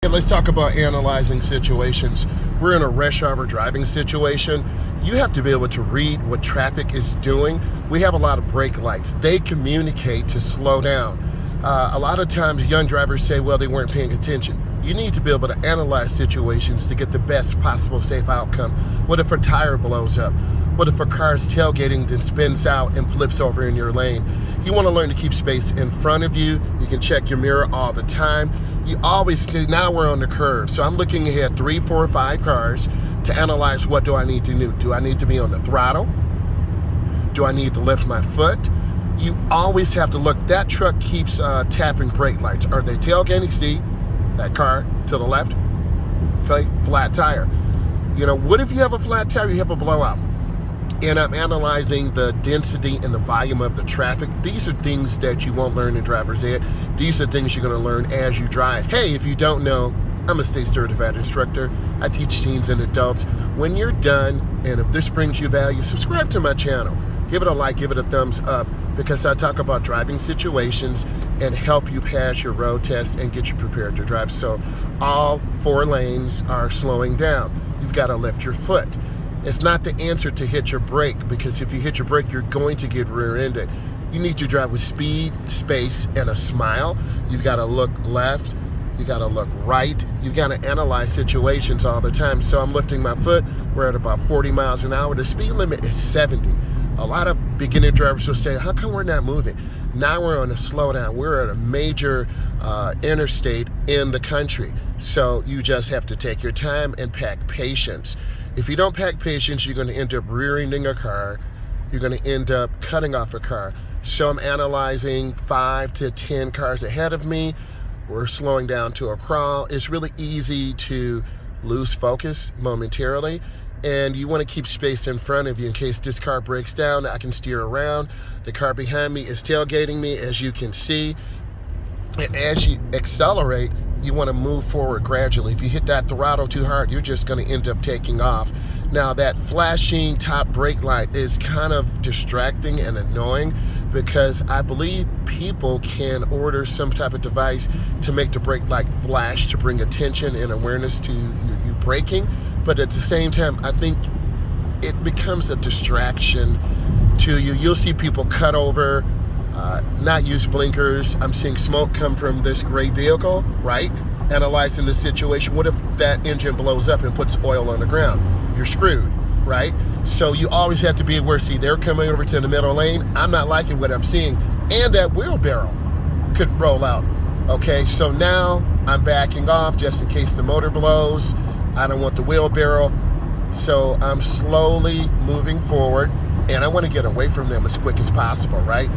And let's talk about analyzing situations. We're in a rush hour driving situation. You have to be able to read what traffic is doing. We have a lot of brake lights. They communicate to slow down. A lot of times young drivers say, well, they weren't paying attention. You need to be able to analyze situations to get the best possible safe outcome. What if a tire blows up? What if a car's tailgating then spins out and flips over in your lane? You want to learn to keep space in front of you. You can check your mirror all the time. You always stay, now we're on the curve. So I'm looking ahead 3, 4, 5 cars to analyze what do I need to do. Do I need to be on the throttle? Do I need to lift my foot? You always have to look. That truck keeps tapping brake lights. Are they tailgating? See that car to the left? Flat tire. You know, what if you have a flat tire, you have a blowout? And I'm analyzing the density and the volume of the traffic. These are things that you won't learn in driver's ed. These are things you're going to learn as you drive. Hey, if you don't know, I'm a state certified instructor. I teach teens and adults. When you're done, and if this brings you value, subscribe to my channel. Give it a like, give it a thumbs up, because I talk about driving situations and help you pass your road test and get you prepared to drive. So all 4 lanes are slowing down. You've got to lift your foot. It's not the answer to hit your brake, because if you hit your brake, you're going to get rear-ended. You need to drive with speed, space, and a smile. You've got to look left. You got to look right. You got to analyze situations all the time. So I'm lifting my foot. We're at about 40 miles an hour. The speed limit is 70. A lot of beginner drivers will say, how come we're not moving? Now we're on a slowdown. We're at a major interstate in the country. So you just have to take your time and pack patience. If you don't pack patience, you're going to end up rear-ending a car. You're going to end up cutting off a car. So I'm analyzing 5 to 10 cars ahead of me. We're slowing down to a crawl. It's really easy to lose focus momentarily. And you want to keep space in front of you in case this car breaks down. I can steer around. The car behind me is tailgating me, as you can see. And as you accelerate, you want to move forward gradually. If you hit that throttle too hard, you're just going to end up taking off. Now, that flashing top brake light is kind of distracting and annoying, because I believe people can order some type of device to make the brake light flash to bring attention and awareness to you braking. But at the same time, I think it becomes a distraction to you. You'll see people cut over, not use blinkers. I'm seeing smoke come from this gray vehicle, right? Analyzing the situation. What if that engine blows up and puts oil on the ground? You're screwed, right? So you always have to be aware. See, they're coming over to the middle lane. I'm not liking what I'm seeing. And that wheelbarrow could roll out. Okay, so now I'm backing off just in case the motor blows. I don't want the wheelbarrow. So I'm slowly moving forward, and I want to get away from them as quick as possible, right?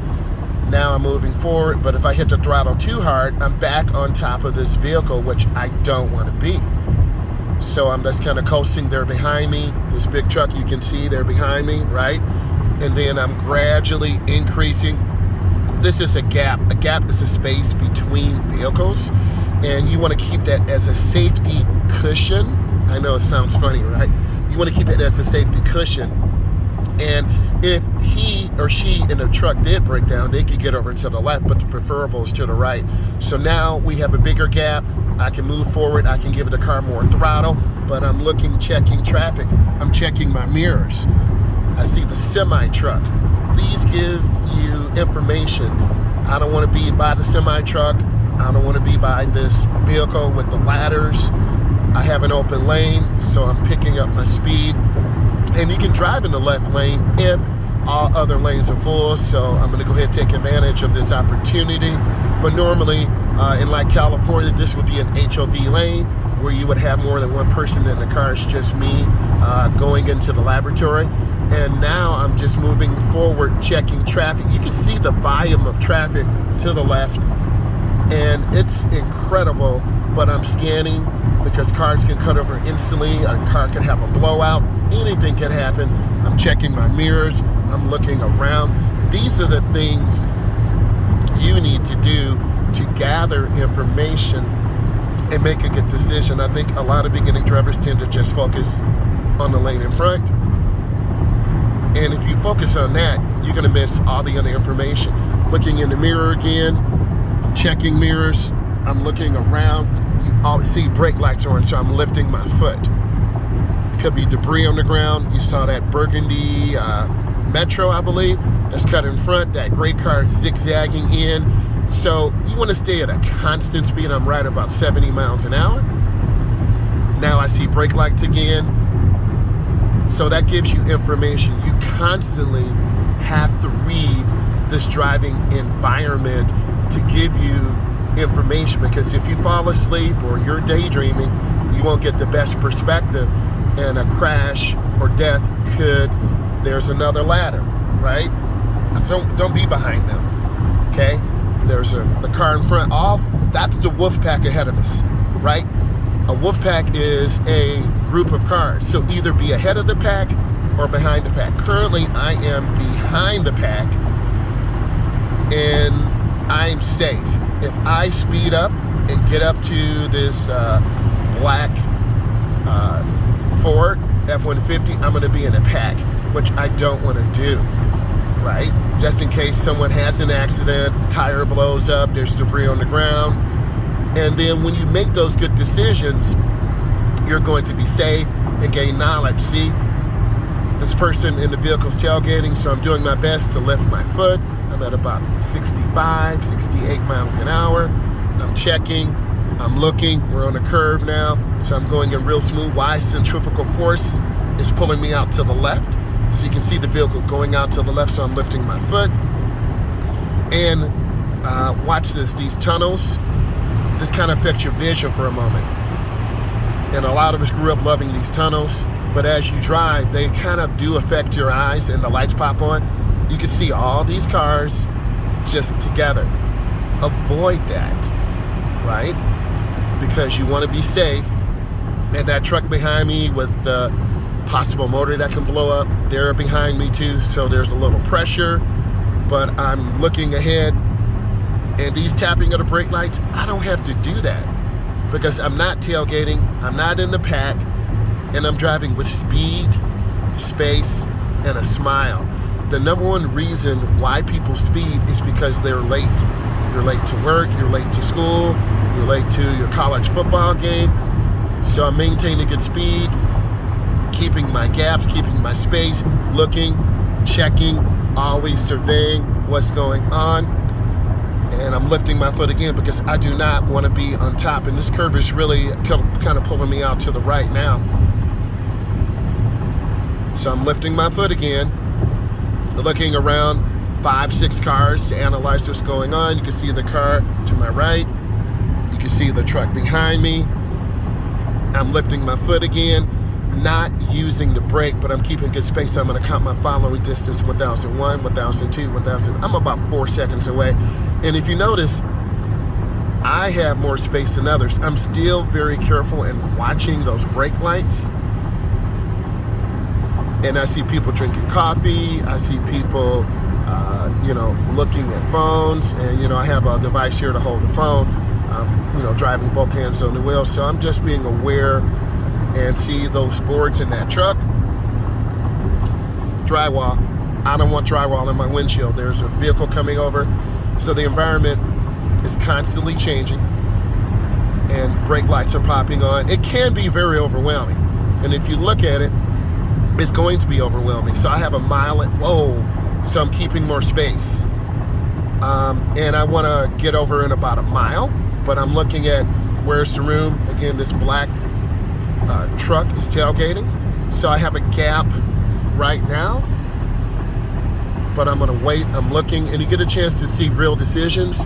Now I'm moving forward, but if I hit the throttle too hard, I'm back on top of this vehicle, which I don't want to be. So I'm just kind of coasting. They're behind me. This big truck you can see, they're behind me, right? And then I'm gradually increasing. This is a gap. A gap is a space between vehicles, and you want to keep that as a safety cushion. I know it sounds funny, right? You want to keep it as a safety cushion. And if he or she in the truck did break down, they could get over to the left, but the preferable is to the right. So now we have a bigger gap. I can move forward. I can give the car more throttle, but I'm looking, checking traffic. I'm checking my mirrors. I see the semi truck. These give you information. I don't want to be by the semi truck. I don't want to be by this vehicle with the ladders. I have an open lane, so I'm picking up my speed. And you can drive in the left lane if all other lanes are full. So I'm going to go ahead and take advantage of this opportunity. But normally, in like California, this would be an HOV lane where you would have more than one person in the car. It's just me going into the laboratory. And now I'm just moving forward, checking traffic. You can see the volume of traffic to the left, and it's incredible. But I'm scanning because cars can cut over instantly. A car can have a blowout. Anything can happen. I'm checking my mirrors. I'm looking around. These are the things you need to do to gather information and make a good decision. I think a lot of beginning drivers tend to just focus on the lane in front. And if you focus on that, you're going to miss all the other information. Looking in the mirror again, I'm checking mirrors, I'm looking around. you always see brake lights on, so I'm lifting my foot. It could be debris on the ground. You saw that burgundy Metro, I believe, that's cut in front. That gray car zigzagging in. So you want to stay at a constant speed. I'm right about 70 miles an hour. Now I see brake lights again. So that gives you information. You constantly have to read this driving environment to give you information, because if you fall asleep or you're daydreaming, you won't get the best perspective, and a crash or death there's another ladder, right? Don't be behind them, okay? There's the car in front off, that's the wolf pack ahead of us, right? A wolf pack is a group of cars, so either be ahead of the pack or behind the pack. Currently, I am behind the pack, and I'm safe. If I speed up and get up to this black Ford F-150, I'm going to be in a pack, which I don't want to do, right? Just in case someone has an accident, tire blows up, there's debris on the ground. And then when you make those good decisions, you're going to be safe and gain knowledge. See, this person in the vehicle's tailgating, so I'm doing my best to lift my foot. I'm at about 65, 68 miles an hour. I'm checking, I'm looking, we're on a curve now, so I'm going in real smooth. Why? Centrifugal force is pulling me out to the left. So you can see the vehicle going out to the left, so I'm lifting my foot. And watch this, these tunnels, this kind of affects your vision for a moment. And a lot of us grew up loving these tunnels, but as you drive, they kind of do affect your eyes, and the lights pop on. You can see all these cars just together. Avoid that, right? Because you want to be safe. And that truck behind me with the possible motor that can blow up, they're behind me too, so there's a little pressure. But I'm looking ahead, and these tapping of the brake lights, I don't have to do that because I'm not tailgating, I'm not in the pack, and I'm driving with speed, space, and a smile. The number one reason why people speed is because they're late. You're late to work, you're late to school, you're late to your college football game. So I'm maintaining good speed, keeping my gaps, keeping my space, looking, checking, always surveying what's going on. And I'm lifting my foot again because I do not want to be on top. And this curve is really kind of pulling me out to the right now. So I'm lifting my foot again, looking around 5-6 cars to analyze what's going on. You can see the car to my right. You can see the truck behind me. I'm lifting my foot again, not using the brake, but I'm keeping good space. I'm going to count my following distance: 1,001, 1,002, 1,000. I'm about 4 seconds away. And if you notice, I have more space than others. I'm still very careful and watching those brake lights. And I see people drinking coffee. I see people, looking at phones. And, I have a device here to hold the phone. Driving both hands on the wheel. So I'm just being aware and see those boards in that truck. Drywall. I don't want drywall in my windshield. There's a vehicle coming over. So the environment is constantly changing. And brake lights are popping on. It can be very overwhelming. And if you look at it, it's going to be overwhelming. So I have a mile so I'm keeping more space. And I want to get over in about a mile, but I'm looking at where's the room. Again, this black truck is tailgating. So I have a gap right now, but I'm going to wait. I'm looking, and you get a chance to see real decisions.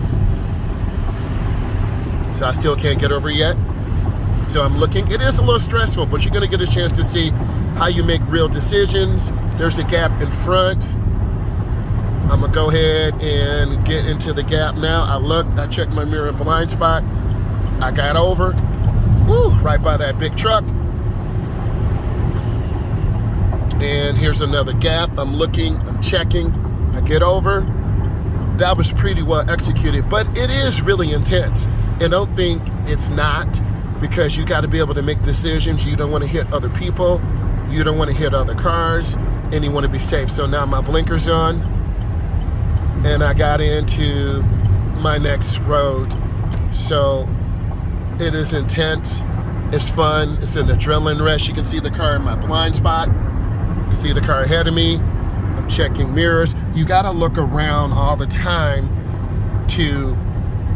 So I still can't get over yet. So I'm looking. It is a little stressful, but you're going to get a chance to see how you make real decisions. There's a gap in front. I'm going to go ahead and get into the gap now. I checked my mirror and blind spot. I got over, right by that big truck. And here's another gap. I'm looking, I'm checking. I get over. That was pretty well executed, but it is really intense. And don't think it's not, because you got to be able to make decisions. You don't want to hit other people. You don't want to hit other cars, and you want to be safe. So now my blinker's on, and I got into my next road. So It is intense. It's fun. It's an adrenaline rush. You can see the car in my blind spot. You can see the car ahead of me. I'm checking mirrors. You got to look around all the time to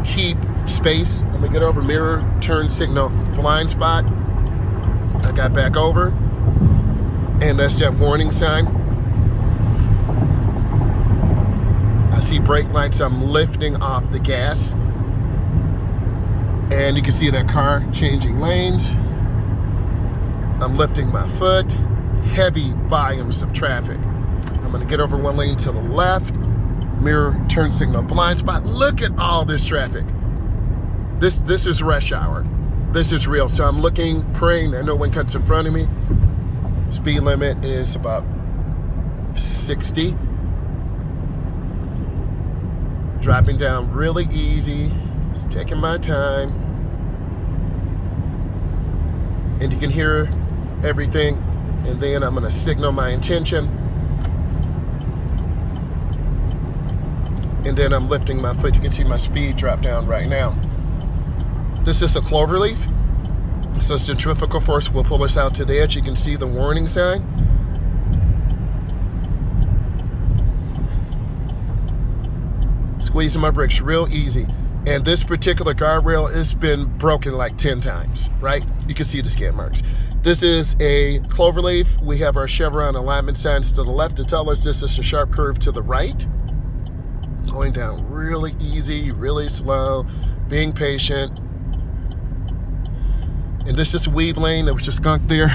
keep space. Let me get over mirror, turn signal, blind spot. I got back over. And that's that warning sign. I see brake lights. I'm lifting off the gas. And you can see that car changing lanes. I'm lifting my foot. Heavy volumes of traffic. I'm gonna get over one lane to the left. Mirror, turn signal, blind spot. Look at all this traffic. This is rush hour. This is real. So I'm looking, praying that no one cuts in front of me. Speed limit is about 60. Dropping down really easy. Just taking my time. And you can hear everything. And then I'm gonna signal my intention. And then I'm lifting my foot. You can see my speed drop down right now. This is a cloverleaf. So centrifugal force will pull us out to the edge. You can see the warning sign. Squeezing my brakes real easy. And this particular guardrail has been broken like 10 times, right? You can see the skid marks. This is a cloverleaf. We have our chevron alignment signs to the left to tell us this is a sharp curve to the right. Going down really easy, really slow, being patient. And this is a weave lane. There was a skunk there,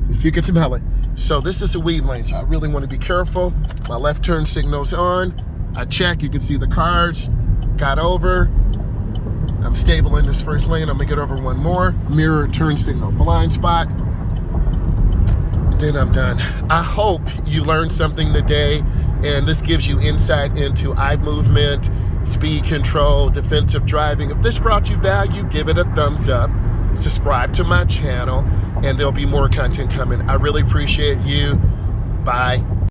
if you can smell it. So this is a weave lane, so I really want to be careful. My left turn signal's on. I check, you can see the cars. Got over. I'm stable in this first lane. I'm gonna get over one more. Mirror, turn signal, blind spot. Then I'm done. I hope you learned something today, and this gives you insight into eye movement, speed control, defensive driving. If this brought you value, give it a thumbs up. Subscribe to my channel, and there'll be more content coming. I really appreciate you. Bye.